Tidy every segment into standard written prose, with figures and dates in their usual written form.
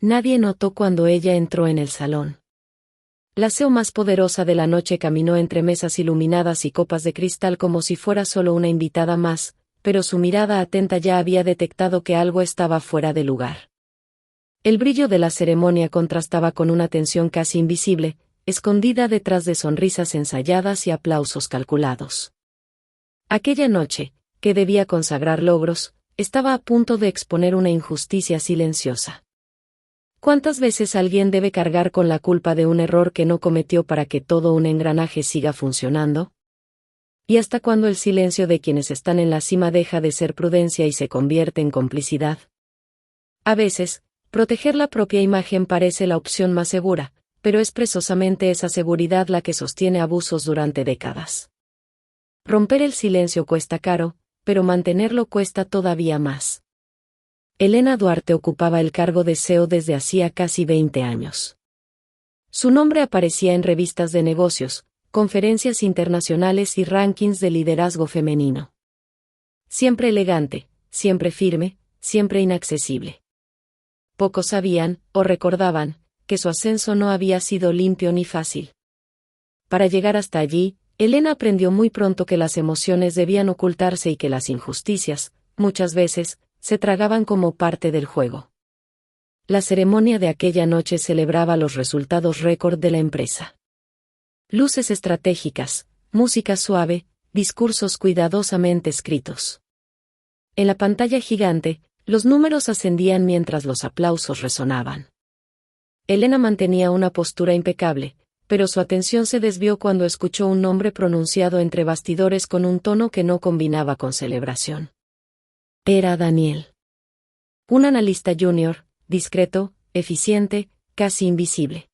Nadie notó cuando ella entró en el salón. La CEO más poderosa de la noche caminó entre mesas iluminadas y copas de cristal como si fuera solo una invitada más, pero su mirada atenta ya había detectado que algo estaba fuera de lugar. El brillo de la ceremonia contrastaba con una tensión casi invisible, escondida detrás de sonrisas ensayadas y aplausos calculados. Aquella noche, que debía consagrar logros, estaba a punto de exponer una injusticia silenciosa. ¿Cuántas veces alguien debe cargar con la culpa de un error que no cometió para que todo un engranaje siga funcionando? ¿Y hasta cuándo el silencio de quienes están en la cima deja de ser prudencia y se convierte en complicidad? A veces, proteger la propia imagen parece la opción más segura, pero es precisamente esa seguridad la que sostiene abusos durante décadas. Romper el silencio cuesta caro, pero mantenerlo cuesta todavía más. Elena Duarte ocupaba el cargo de CEO desde hacía casi 20 años. Su nombre aparecía en revistas de negocios, conferencias internacionales y rankings de liderazgo femenino. Siempre elegante, siempre firme, siempre inaccesible. Pocos sabían, o recordaban, que su ascenso no había sido limpio ni fácil. Para llegar hasta allí, Elena aprendió muy pronto que las emociones debían ocultarse y que las injusticias, muchas veces, se tragaban como parte del juego. La ceremonia de aquella noche celebraba los resultados récord de la empresa. Luces estratégicas, música suave, discursos cuidadosamente escritos. En la pantalla gigante, los números ascendían mientras los aplausos resonaban. Elena mantenía una postura impecable, pero su atención se desvió cuando escuchó un nombre pronunciado entre bastidores con un tono que no combinaba con celebración. Era Daniel. Un analista junior, discreto, eficiente, casi invisible.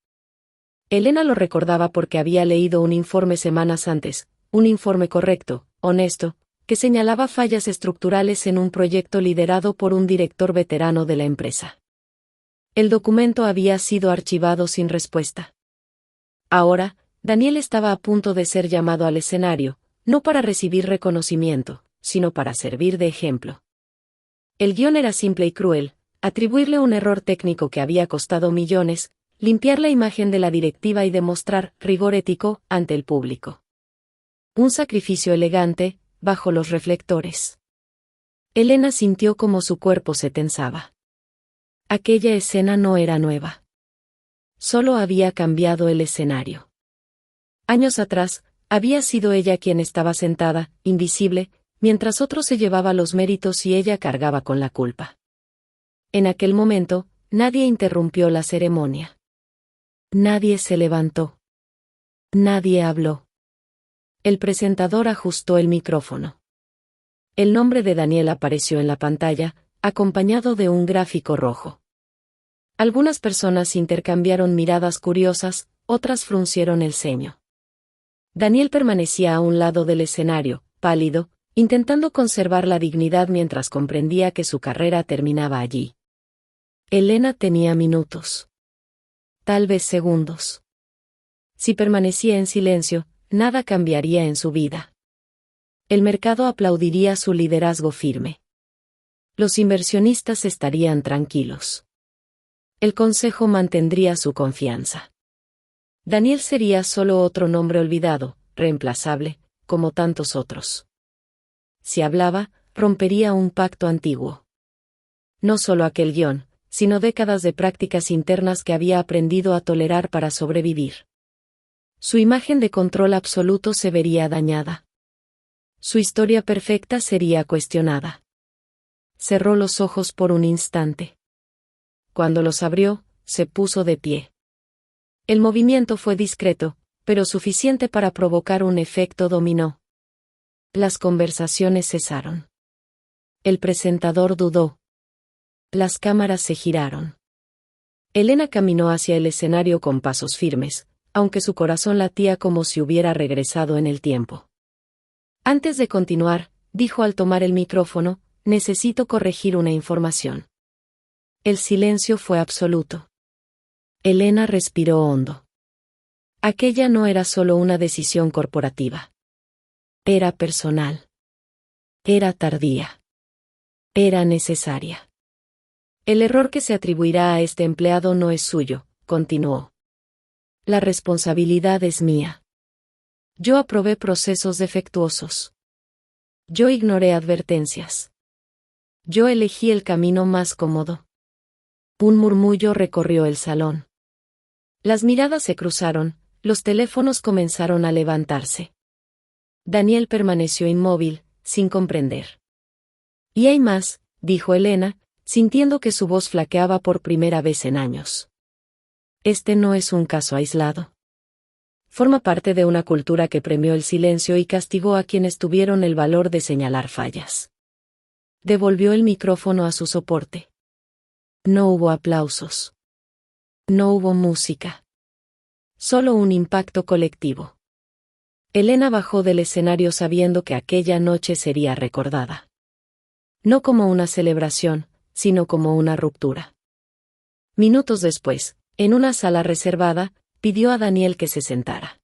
Elena lo recordaba porque había leído un informe semanas antes, un informe correcto, honesto, que señalaba fallas estructurales en un proyecto liderado por un director veterano de la empresa. El documento había sido archivado sin respuesta. Ahora, Daniel estaba a punto de ser llamado al escenario, no para recibir reconocimiento, sino para servir de ejemplo. El guión era simple y cruel: atribuirle un error técnico que había costado millones, limpiar la imagen de la directiva y demostrar rigor ético ante el público. Un sacrificio elegante, bajo los reflectores. Elena sintió como su cuerpo se tensaba. Aquella escena no era nueva. Solo había cambiado el escenario. Años atrás, había sido ella quien estaba sentada, invisible, mientras otro se llevaba los méritos y ella cargaba con la culpa. En aquel momento, nadie interrumpió la ceremonia. Nadie se levantó. Nadie habló. El presentador ajustó el micrófono. El nombre de Daniel apareció en la pantalla, acompañado de un gráfico rojo. Algunas personas intercambiaron miradas curiosas, otras fruncieron el ceño. Daniel permanecía a un lado del escenario, pálido, intentando conservar la dignidad mientras comprendía que su carrera terminaba allí. Elena tenía minutos. Tal vez segundos. Si permanecía en silencio, nada cambiaría en su vida. El mercado aplaudiría su liderazgo firme. Los inversionistas estarían tranquilos. El consejo mantendría su confianza. Daniel sería solo otro nombre olvidado, reemplazable, como tantos otros. Si hablaba, rompería un pacto antiguo. No solo aquel guión, sino décadas de prácticas internas que había aprendido a tolerar para sobrevivir. Su imagen de control absoluto se vería dañada. Su historia perfecta sería cuestionada. Cerró los ojos por un instante. Cuando los abrió, se puso de pie. El movimiento fue discreto, pero suficiente para provocar un efecto dominó. Las conversaciones cesaron. El presentador dudó. Las cámaras se giraron. Elena caminó hacia el escenario con pasos firmes, aunque su corazón latía como si hubiera regresado en el tiempo. Antes de continuar, dijo al tomar el micrófono, necesito corregir una información. El silencio fue absoluto. Elena respiró hondo. Aquella no era solo una decisión corporativa. Era personal. Era tardía. Era necesaria. El error que se atribuirá a este empleado no es suyo, continuó. La responsabilidad es mía. Yo aprobé procesos defectuosos. Yo ignoré advertencias. Yo elegí el camino más cómodo. Un murmullo recorrió el salón. Las miradas se cruzaron, los teléfonos comenzaron a levantarse. Daniel permaneció inmóvil, sin comprender. Y hay más, dijo Elena, sintiendo que su voz flaqueaba por primera vez en años. Este no es un caso aislado. Forma parte de una cultura que premió el silencio y castigó a quienes tuvieron el valor de señalar fallas. Devolvió el micrófono a su soporte. No hubo aplausos. No hubo música. Solo un impacto colectivo. Elena bajó del escenario sabiendo que aquella noche sería recordada. No como una celebración, sino como una ruptura. Minutos después, en una sala reservada, pidió a Daniel que se sentara.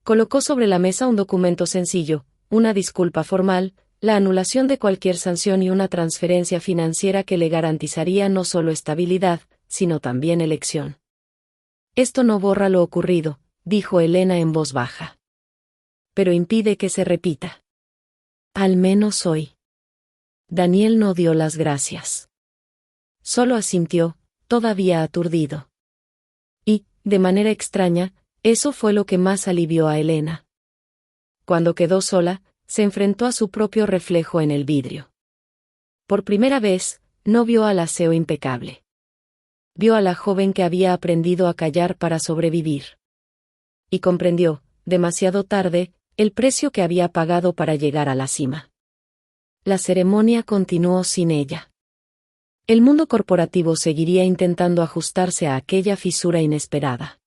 Colocó sobre la mesa un documento sencillo, una disculpa formal, la anulación de cualquier sanción y una transferencia financiera que le garantizaría no solo estabilidad, sino también elección. Esto no borra lo ocurrido, dijo Elena en voz baja. Pero impide que se repita. Al menos hoy. Daniel no dio las gracias. Solo asintió, todavía aturdido. Y, de manera extraña, eso fue lo que más alivió a Elena. Cuando quedó sola, se enfrentó a su propio reflejo en el vidrio. Por primera vez, no vio al aseo impecable. Vio a la joven que había aprendido a callar para sobrevivir. Y comprendió, demasiado tarde, el precio que había pagado para llegar a la cima. La ceremonia continuó sin ella. El mundo corporativo seguiría intentando ajustarse a aquella fisura inesperada.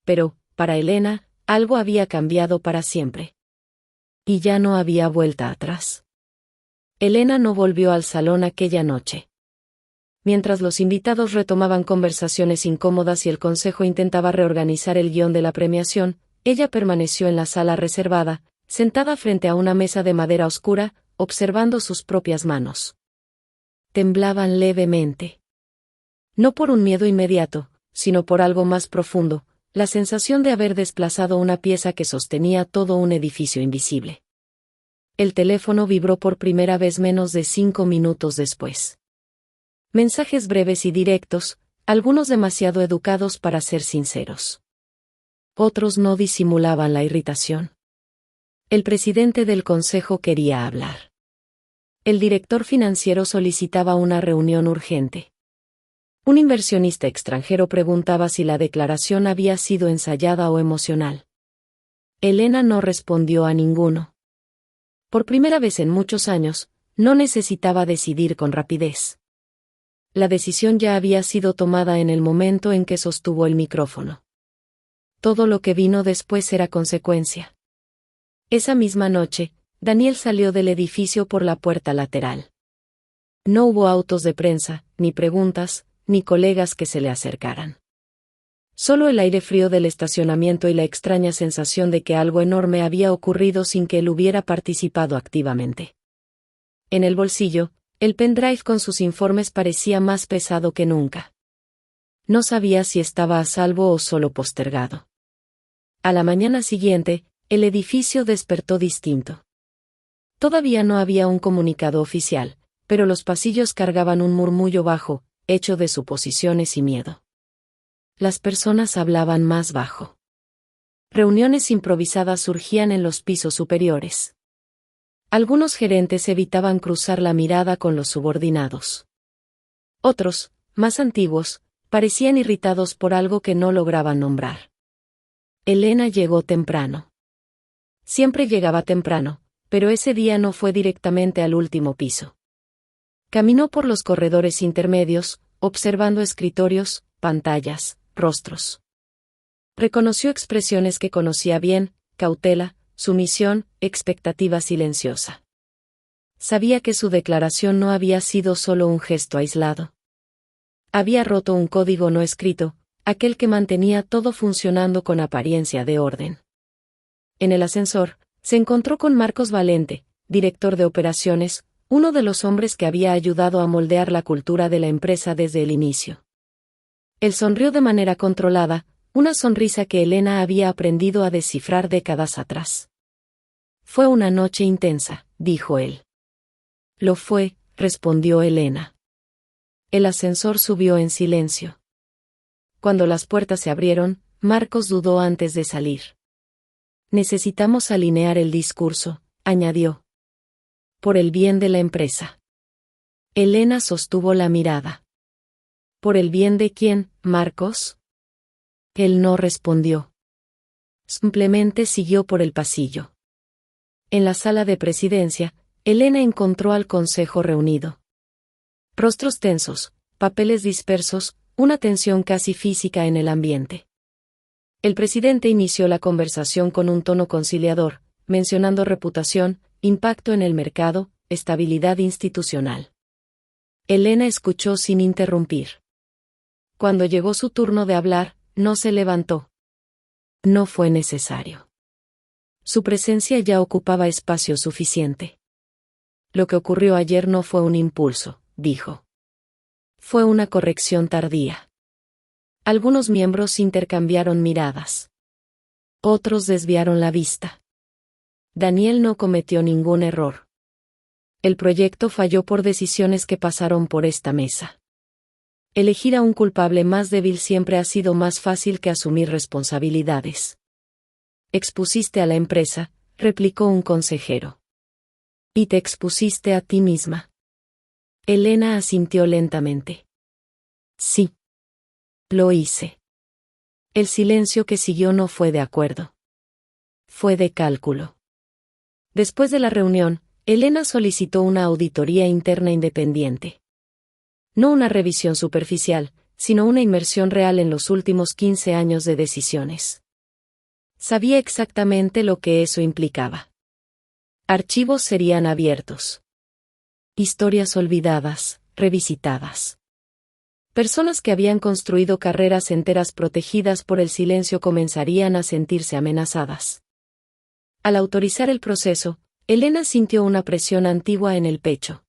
Pero, para Elena, algo había cambiado para siempre. Y ya no había vuelta atrás. Elena no volvió al salón aquella noche. Mientras los invitados retomaban conversaciones incómodas y el consejo intentaba reorganizar el guión de la premiación, ella permaneció en la sala reservada, sentada frente a una mesa de madera oscura, observando sus propias manos. Temblaban levemente. No por un miedo inmediato, sino por algo más profundo, la sensación de haber desplazado una pieza que sostenía todo un edificio invisible. El teléfono vibró por primera vez menos de 5 minutos después. Mensajes breves y directos, algunos demasiado educados para ser sinceros. Otros no disimulaban la irritación. El presidente del consejo quería hablar. El director financiero solicitaba una reunión urgente. Un inversionista extranjero preguntaba si la declaración había sido ensayada o emocional. Elena no respondió a ninguno. Por primera vez en muchos años, no necesitaba decidir con rapidez. La decisión ya había sido tomada en el momento en que sostuvo el micrófono. Todo lo que vino después era consecuencia. Esa misma noche, Daniel salió del edificio por la puerta lateral. No hubo autos de prensa, ni preguntas, ni colegas que se le acercaran. Solo el aire frío del estacionamiento y la extraña sensación de que algo enorme había ocurrido sin que él hubiera participado activamente. En el bolsillo, el pendrive con sus informes parecía más pesado que nunca. No sabía si estaba a salvo o solo postergado. A la mañana siguiente, el edificio despertó distinto. Todavía no había un comunicado oficial, pero los pasillos cargaban un murmullo bajo, hecho de suposiciones y miedo. Las personas hablaban más bajo. Reuniones improvisadas surgían en los pisos superiores. Algunos gerentes evitaban cruzar la mirada con los subordinados. Otros, más antiguos, parecían irritados por algo que no lograban nombrar. Elena llegó temprano. Siempre llegaba temprano, pero ese día no fue directamente al último piso. Caminó por los corredores intermedios, observando escritorios, pantallas, rostros. Reconoció expresiones que conocía bien: cautela, sumisión, expectativa silenciosa. Sabía que su declaración no había sido solo un gesto aislado. Había roto un código no escrito, aquel que mantenía todo funcionando con apariencia de orden. En el ascensor, se encontró con Marcos Valente, director de operaciones, uno de los hombres que había ayudado a moldear la cultura de la empresa desde el inicio. Él sonrió de manera controlada, una sonrisa que Elena había aprendido a descifrar décadas atrás. Fue una noche intensa, dijo él. Lo fue, respondió Elena. El ascensor subió en silencio. Cuando las puertas se abrieron, Marcos dudó antes de salir. Necesitamos alinear el discurso, añadió. Por el bien de la empresa. Elena sostuvo la mirada. ¿Por el bien de quién, Marcos? Él no respondió. Simplemente siguió por el pasillo. En la sala de presidencia, Elena encontró al consejo reunido. Rostros tensos, papeles dispersos, una tensión casi física en el ambiente. El presidente inició la conversación con un tono conciliador, mencionando reputación, impacto en el mercado, estabilidad institucional. Elena escuchó sin interrumpir. Cuando llegó su turno de hablar, no se levantó. No fue necesario. Su presencia ya ocupaba espacio suficiente. Lo que ocurrió ayer no fue un impulso, dijo. Fue una corrección tardía. Algunos miembros intercambiaron miradas. Otros desviaron la vista. Daniel no cometió ningún error. El proyecto falló por decisiones que pasaron por esta mesa. Elegir a un culpable más débil siempre ha sido más fácil que asumir responsabilidades. Expusiste a la empresa, replicó un consejero. Y te expusiste a ti misma. Elena asintió lentamente. Sí. Lo hice. El silencio que siguió no fue de acuerdo. Fue de cálculo. Después de la reunión, Elena solicitó una auditoría interna independiente. No una revisión superficial, sino una inmersión real en los últimos 15 años de decisiones. Sabía exactamente lo que eso implicaba. Archivos serían abiertos. Historias olvidadas, revisitadas. Personas que habían construido carreras enteras protegidas por el silencio comenzarían a sentirse amenazadas. Al autorizar el proceso, Elena sintió una presión antigua en el pecho.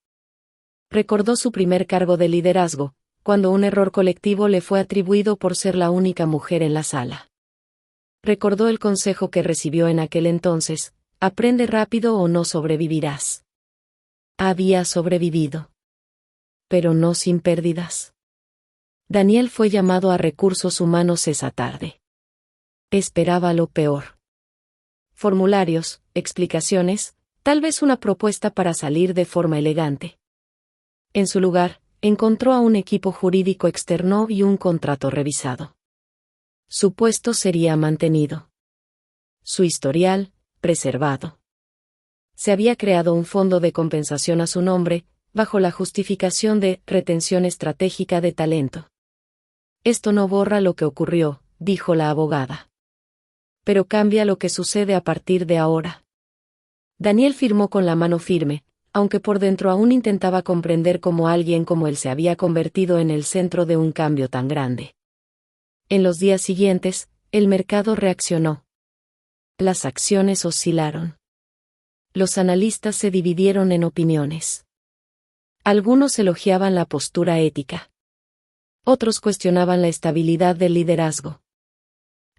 Recordó su primer cargo de liderazgo, cuando un error colectivo le fue atribuido por ser la única mujer en la sala. Recordó el consejo que recibió en aquel entonces: aprende rápido o no sobrevivirás. Había sobrevivido. Pero no sin pérdidas. Daniel fue llamado a recursos humanos esa tarde. Esperaba lo peor. Formularios, explicaciones, tal vez una propuesta para salir de forma elegante. En su lugar, encontró a un equipo jurídico externo y un contrato revisado. Su puesto sería mantenido. Su historial, preservado. Se había creado un fondo de compensación a su nombre, bajo la justificación de retención estratégica de talento. Esto no borra lo que ocurrió, dijo la abogada. Pero cambia lo que sucede a partir de ahora. Daniel firmó con la mano firme, aunque por dentro aún intentaba comprender cómo alguien como él se había convertido en el centro de un cambio tan grande. En los días siguientes, el mercado reaccionó. Las acciones oscilaron. Los analistas se dividieron en opiniones. Algunos elogiaban la postura ética. Otros cuestionaban la estabilidad del liderazgo.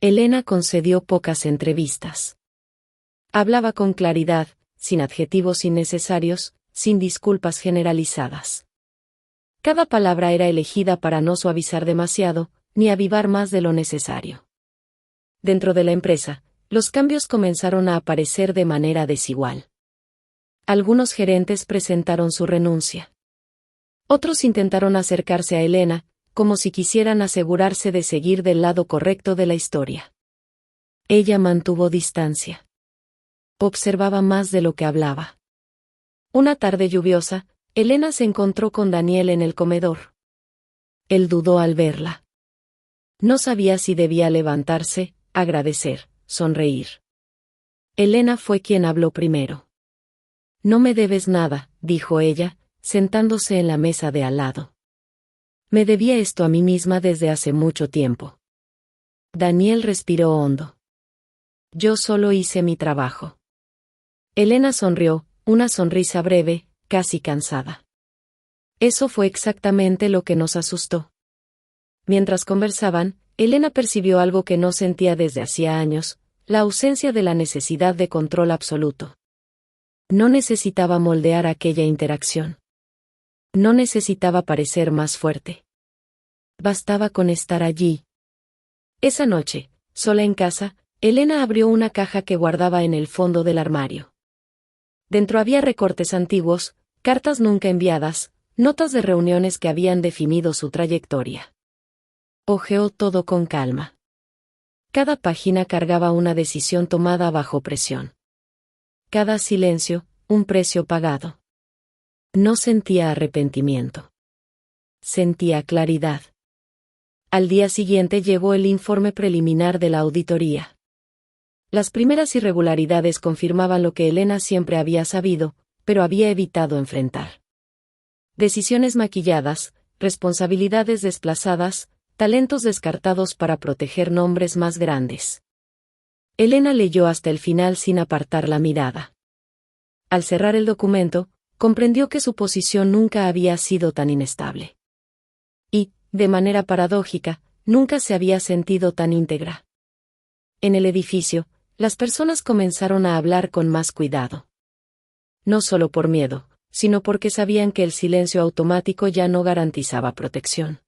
Elena concedió pocas entrevistas. Hablaba con claridad, sin adjetivos innecesarios, sin disculpas generalizadas. Cada palabra era elegida para no suavizar demasiado, ni avivar más de lo necesario. Dentro de la empresa, los cambios comenzaron a aparecer de manera desigual. Algunos gerentes presentaron su renuncia. Otros intentaron acercarse a Elena, como si quisieran asegurarse de seguir del lado correcto de la historia. Ella mantuvo distancia. Observaba más de lo que hablaba. Una tarde lluviosa, Elena se encontró con Daniel en el comedor. Él dudó al verla. No sabía si debía levantarse, agradecer, sonreír. Elena fue quien habló primero. No me debes nada, dijo ella, sentándose en la mesa de al lado. Me debía esto a mí misma desde hace mucho tiempo. Daniel respiró hondo. Yo solo hice mi trabajo. Elena sonrió, una sonrisa breve, casi cansada. Eso fue exactamente lo que nos asustó. Mientras conversaban, Elena percibió algo que no sentía desde hacía años, la ausencia de la necesidad de control absoluto. No necesitaba moldear aquella interacción. No necesitaba parecer más fuerte. Bastaba con estar allí. Esa noche, sola en casa, Elena abrió una caja que guardaba en el fondo del armario. Dentro había recortes antiguos, cartas nunca enviadas, notas de reuniones que habían definido su trayectoria. Hojeó todo con calma. Cada página cargaba una decisión tomada bajo presión. Cada silencio, un precio pagado. No sentía arrepentimiento. Sentía claridad. Al día siguiente llegó el informe preliminar de la auditoría. Las primeras irregularidades confirmaban lo que Elena siempre había sabido, pero había evitado enfrentar. Decisiones maquilladas, responsabilidades desplazadas, talentos descartados para proteger nombres más grandes. Elena leyó hasta el final sin apartar la mirada. Al cerrar el documento, comprendió que su posición nunca había sido tan inestable. Y, de manera paradójica, nunca se había sentido tan íntegra. En el edificio, las personas comenzaron a hablar con más cuidado. No solo por miedo, sino porque sabían que el silencio automático ya no garantizaba protección.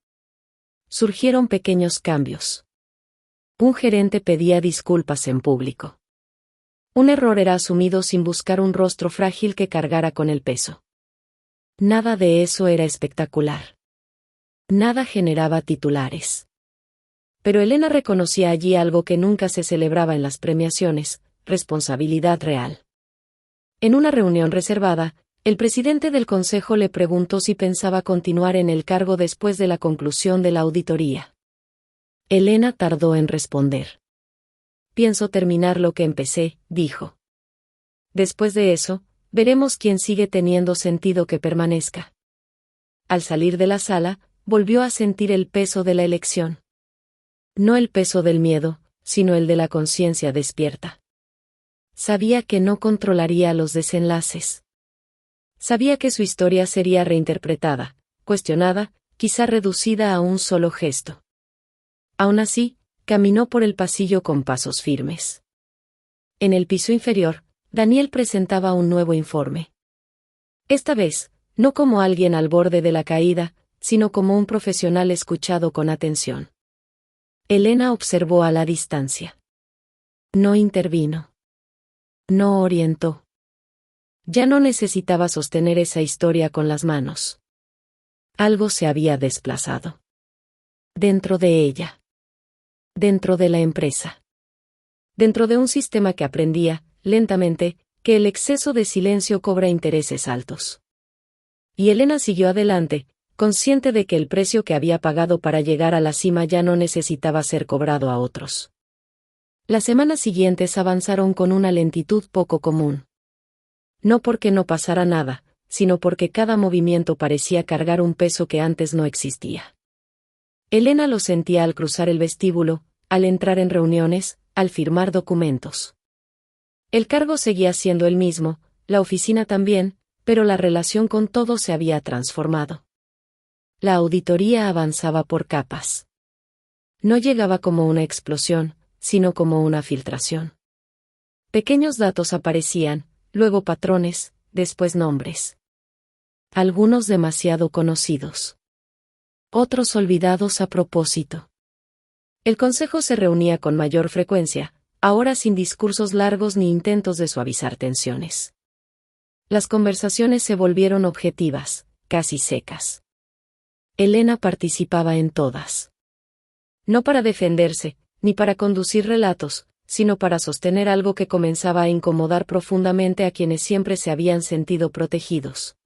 Surgieron pequeños cambios. Un gerente pedía disculpas en público. Un error era asumido sin buscar un rostro frágil que cargara con el peso. Nada de eso era espectacular. Nada generaba titulares. Pero Elena reconocía allí algo que nunca se celebraba en las premiaciones: responsabilidad real. En una reunión reservada, el presidente del consejo le preguntó si pensaba continuar en el cargo después de la conclusión de la auditoría. Elena tardó en responder. Pienso terminar lo que empecé, dijo. Después de eso, veremos quién sigue teniendo sentido que permanezca. Al salir de la sala, volvió a sentir el peso de la elección. No el peso del miedo, sino el de la conciencia despierta. Sabía que no controlaría los desenlaces. Sabía que su historia sería reinterpretada, cuestionada, quizá reducida a un solo gesto. Aún así, caminó por el pasillo con pasos firmes. En el piso inferior, Daniel presentaba un nuevo informe. Esta vez, no como alguien al borde de la caída, sino como un profesional escuchado con atención. Elena observó a la distancia. No intervino. No orientó. Ya no necesitaba sostener esa historia con las manos. Algo se había desplazado. Dentro de ella. Dentro de la empresa. Dentro de un sistema que aprendía, lentamente, que el exceso de silencio cobra intereses altos. Y Elena siguió adelante, consciente de que el precio que había pagado para llegar a la cima ya no necesitaba ser cobrado a otros. Las semanas siguientes avanzaron con una lentitud poco común. No porque no pasara nada, sino porque cada movimiento parecía cargar un peso que antes no existía. Elena lo sentía al cruzar el vestíbulo, al entrar en reuniones, al firmar documentos. El cargo seguía siendo el mismo, la oficina también, pero la relación con todo se había transformado. La auditoría avanzaba por capas. No llegaba como una explosión, sino como una filtración. Pequeños datos aparecían, luego patrones, después nombres. Algunos demasiado conocidos. Otros olvidados a propósito. El consejo se reunía con mayor frecuencia, ahora sin discursos largos ni intentos de suavizar tensiones. Las conversaciones se volvieron objetivas, casi secas. Elena participaba en todas. No para defenderse, ni para conducir relatos, sino para sostener algo que comenzaba a incomodar profundamente a quienes siempre se habían sentido protegidos.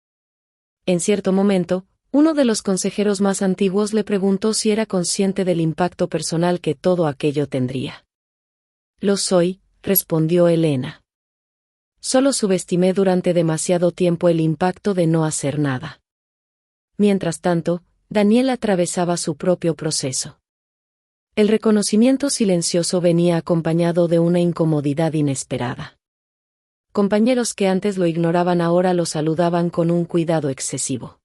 En cierto momento, uno de los consejeros más antiguos le preguntó si era consciente del impacto personal que todo aquello tendría. Lo soy, respondió Elena. Solo subestimé durante demasiado tiempo el impacto de no hacer nada. Mientras tanto, Daniel atravesaba su propio proceso. El reconocimiento silencioso venía acompañado de una incomodidad inesperada. compañeros que antes lo ignoraban ahora lo saludaban con un cuidado excesivo.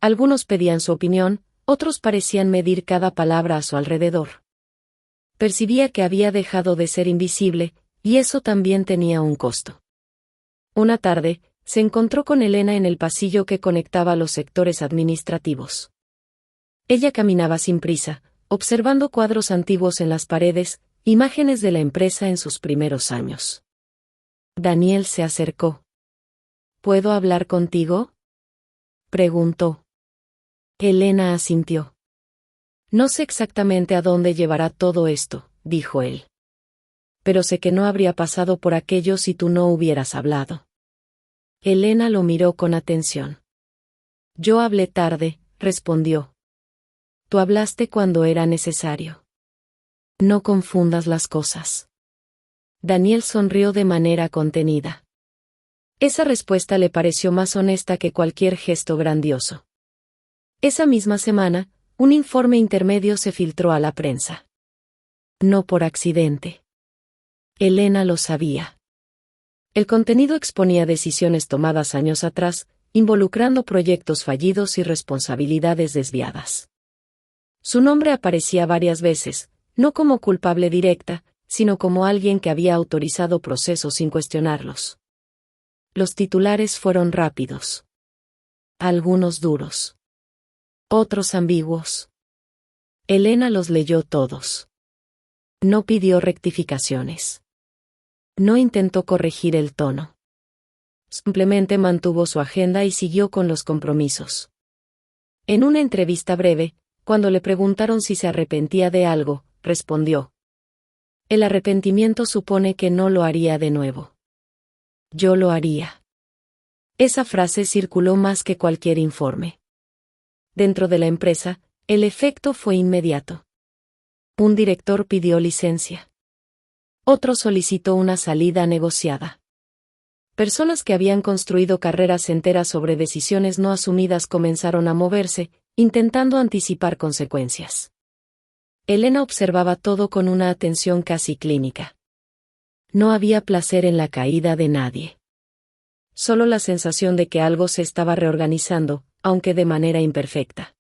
Algunos pedían su opinión, otros parecían medir cada palabra a su alrededor. Percibía que había dejado de ser invisible, y eso también tenía un costo. Una tarde, se encontró con Elena en el pasillo que conectaba los sectores administrativos. Ella caminaba sin prisa, observando cuadros antiguos en las paredes, imágenes de la empresa en sus primeros años. Daniel se acercó. ¿Puedo hablar contigo?, preguntó. Elena asintió. No sé exactamente a dónde llevará todo esto, dijo él. Pero sé que no habría pasado por aquello si tú no hubieras hablado. Elena lo miró con atención. Yo hablé tarde, respondió. Tú hablaste cuando era necesario. No confundas las cosas. Daniel sonrió de manera contenida. Esa respuesta le pareció más honesta que cualquier gesto grandioso. Esa misma semana, un informe intermedio se filtró a la prensa. No por accidente. Elena lo sabía. El contenido exponía decisiones tomadas años atrás, involucrando proyectos fallidos y responsabilidades desviadas. Su nombre aparecía varias veces, no como culpable directa, sino como alguien que había autorizado procesos sin cuestionarlos. Los titulares fueron rápidos. Algunos duros. Otros ambiguos. Elena los leyó todos. No pidió rectificaciones. No intentó corregir el tono. Simplemente mantuvo su agenda y siguió con los compromisos. En una entrevista breve, cuando le preguntaron si se arrepentía de algo, respondió: el arrepentimiento supone que no lo haría de nuevo. Yo lo haría. Esa frase circuló más que cualquier informe. Dentro de la empresa, el efecto fue inmediato. Un director pidió licencia. Otro solicitó una salida negociada. Personas que habían construido carreras enteras sobre decisiones no asumidas comenzaron a moverse, intentando anticipar consecuencias. Elena observaba todo con una atención casi clínica. No había placer en la caída de nadie. Solo la sensación de que algo se estaba reorganizando, aunque de manera imperfecta.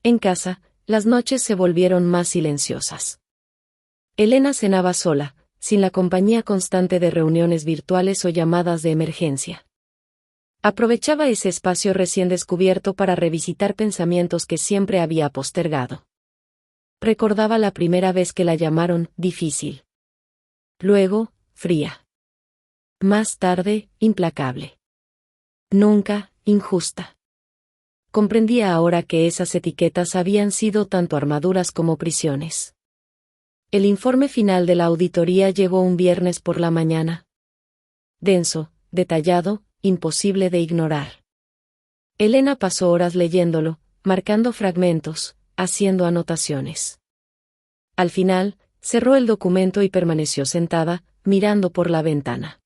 En casa, las noches se volvieron más silenciosas. Elena cenaba sola, sin la compañía constante de reuniones virtuales o llamadas de emergencia. Aprovechaba ese espacio recién descubierto para revisitar pensamientos que siempre había postergado. Recordaba la primera vez que la llamaron difícil. Luego, fría. Más tarde, implacable. Nunca, injusta. Comprendía ahora que esas etiquetas habían sido tanto armaduras como prisiones. El informe final de la auditoría llegó un viernes por la mañana. Denso, detallado, imposible de ignorar. Elena pasó horas leyéndolo, marcando fragmentos, haciendo anotaciones. Al final, cerró el documento y permaneció sentada, mirando por la ventana.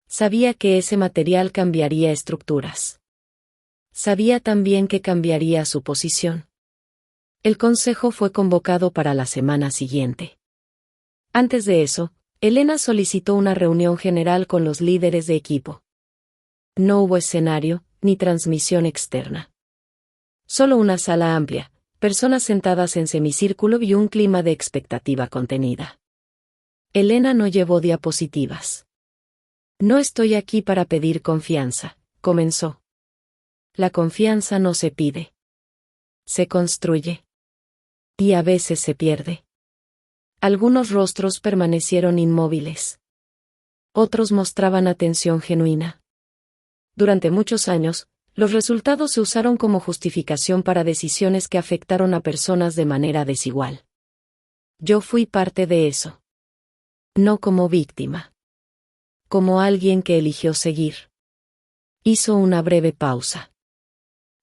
Sabía que ese material cambiaría estructuras. Sabía también que cambiaría su posición. El consejo fue convocado para la semana siguiente. Antes de eso, Elena solicitó una reunión general con los líderes de equipo. No hubo escenario, ni transmisión externa. Solo una sala amplia, personas sentadas en semicírculo y un clima de expectativa contenida. Elena no llevó diapositivas. No estoy aquí para pedir confianza, comenzó. La confianza no se pide. Se construye. Y a veces se pierde. Algunos rostros permanecieron inmóviles. Otros mostraban atención genuina. Durante muchos años, los resultados se usaron como justificación para decisiones que afectaron a personas de manera desigual. Yo fui parte de eso. No como víctima. Como alguien que eligió seguir. Hizo una breve pausa.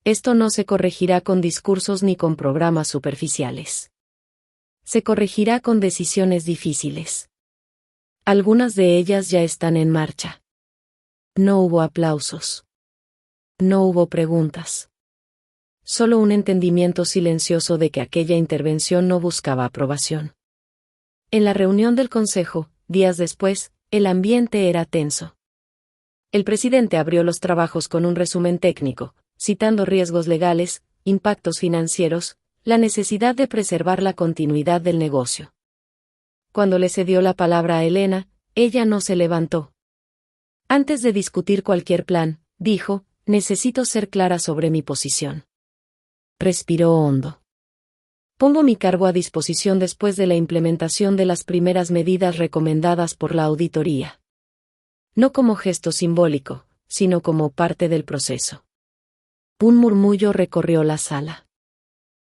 Esto no se corregirá con discursos ni con programas superficiales. Se corregirá con decisiones difíciles. Algunas de ellas ya están en marcha. No hubo aplausos. No hubo preguntas. Solo un entendimiento silencioso de que aquella intervención no buscaba aprobación. En la reunión del consejo, días después, el ambiente era tenso. El presidente abrió los trabajos con un resumen técnico, citando riesgos legales, impactos financieros, la necesidad de preservar la continuidad del negocio. Cuando le cedió la palabra a Elena, ella no se levantó. Antes de discutir cualquier plan, dijo, necesito ser clara sobre mi posición. Respiró hondo. Pongo mi cargo a disposición después de la implementación de las primeras medidas recomendadas por la auditoría. No como gesto simbólico, sino como parte del proceso. Un murmullo recorrió la sala.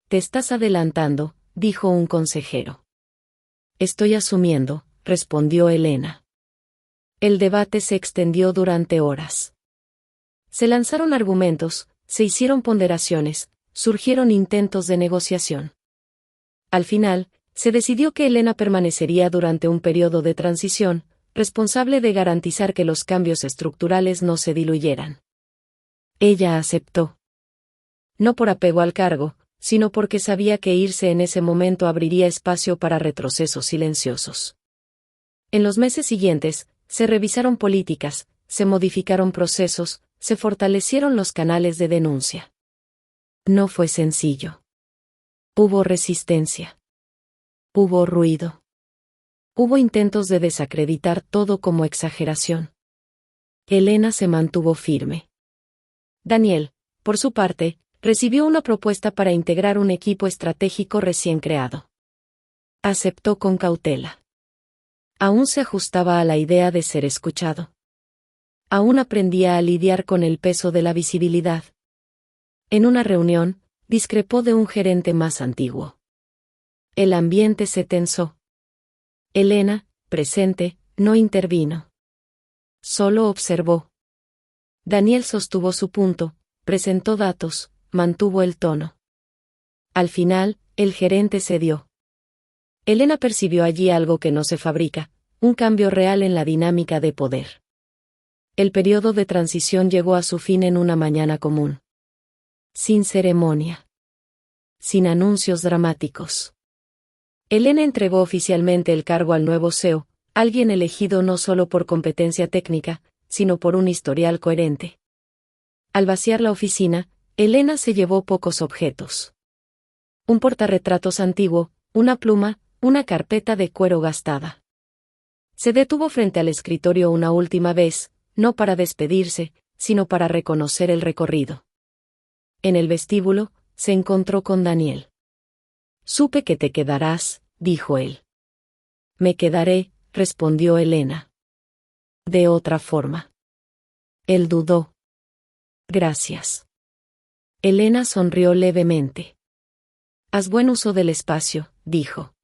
Te estás adelantando, dijo un consejero. Estoy asumiendo, respondió Elena. El debate se extendió durante horas. Se lanzaron argumentos, se hicieron ponderaciones, surgieron intentos de negociación. Al final, se decidió que Elena permanecería durante un periodo de transición, responsable de garantizar que los cambios estructurales no se diluyeran. Ella aceptó. No por apego al cargo, sino porque sabía que irse en ese momento abriría espacio para retrocesos silenciosos. En los meses siguientes, se revisaron políticas, se modificaron procesos, se fortalecieron los canales de denuncia. No fue sencillo. Hubo resistencia. Hubo ruido. Hubo intentos de desacreditar todo como exageración. Elena se mantuvo firme. Daniel, por su parte, recibió una propuesta para integrar un equipo estratégico recién creado. Aceptó con cautela. Aún se ajustaba a la idea de ser escuchado. Aún aprendía a lidiar con el peso de la visibilidad. En una reunión, discrepó de un gerente más antiguo. El ambiente se tensó. Elena, presente, no intervino. Solo observó. Daniel sostuvo su punto, presentó datos, mantuvo el tono. Al final, el gerente cedió. Elena percibió allí algo que no se fabrica, un cambio real en la dinámica de poder. El periodo de transición llegó a su fin en una mañana común. Sin ceremonia. Sin anuncios dramáticos. Elena entregó oficialmente el cargo al nuevo CEO, alguien elegido no solo por competencia técnica, sino por un historial coherente. Al vaciar la oficina, Elena se llevó pocos objetos. Un portarretratos antiguo, una pluma, una carpeta de cuero gastada. Se detuvo frente al escritorio una última vez, no para despedirse, sino para reconocer el recorrido. En el vestíbulo, se encontró con Daniel. Supe que te quedarás, dijo él. Me quedaré, respondió Elena. De otra forma. Él dudó. Gracias. Elena sonrió levemente. Haz buen uso del espacio, dijo.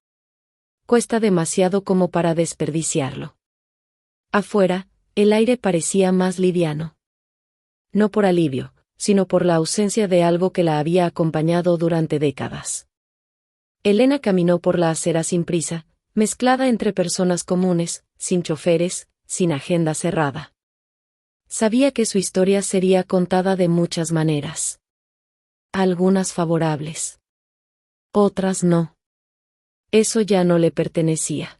Cuesta demasiado como para desperdiciarlo. Afuera, el aire parecía más liviano. No por alivio, sino por la ausencia de algo que la había acompañado durante décadas. Elena caminó por la acera sin prisa, mezclada entre personas comunes, sin choferes, sin agenda cerrada. Sabía que su historia sería contada de muchas maneras. Algunas favorables. Otras no. Eso ya no le pertenecía.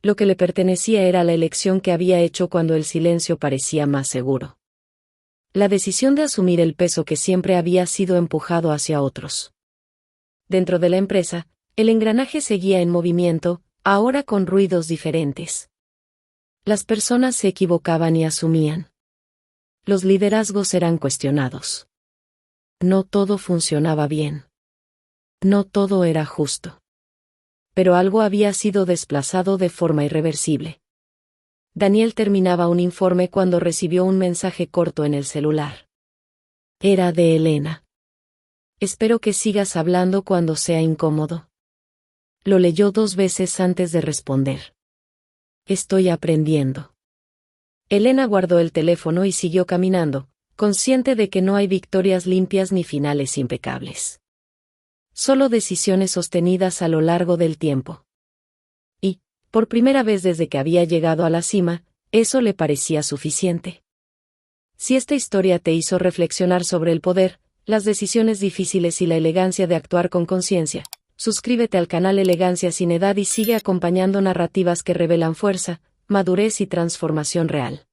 Lo que le pertenecía era la elección que había hecho cuando el silencio parecía más seguro. La decisión de asumir el peso que siempre había sido empujado hacia otros. Dentro de la empresa, el engranaje seguía en movimiento, ahora con ruidos diferentes. Las personas se equivocaban y asumían. Los liderazgos eran cuestionados. No todo funcionaba bien. No todo era justo. Pero algo había sido desplazado de forma irreversible. Daniel terminaba un informe cuando recibió un mensaje corto en el celular. Era de Elena. Espero que sigas hablando cuando sea incómodo. Lo leyó 2 veces antes de responder. Estoy aprendiendo. Elena guardó el teléfono y siguió caminando, consciente de que no hay victorias limpias ni finales impecables. Solo decisiones sostenidas a lo largo del tiempo. Y, por primera vez desde que había llegado a la cima, eso le parecía suficiente. Si esta historia te hizo reflexionar sobre el poder, las decisiones difíciles y la elegancia de actuar con conciencia, suscríbete al canal Elegancia sin Edad y sigue acompañando narrativas que revelan fuerza, madurez y transformación real.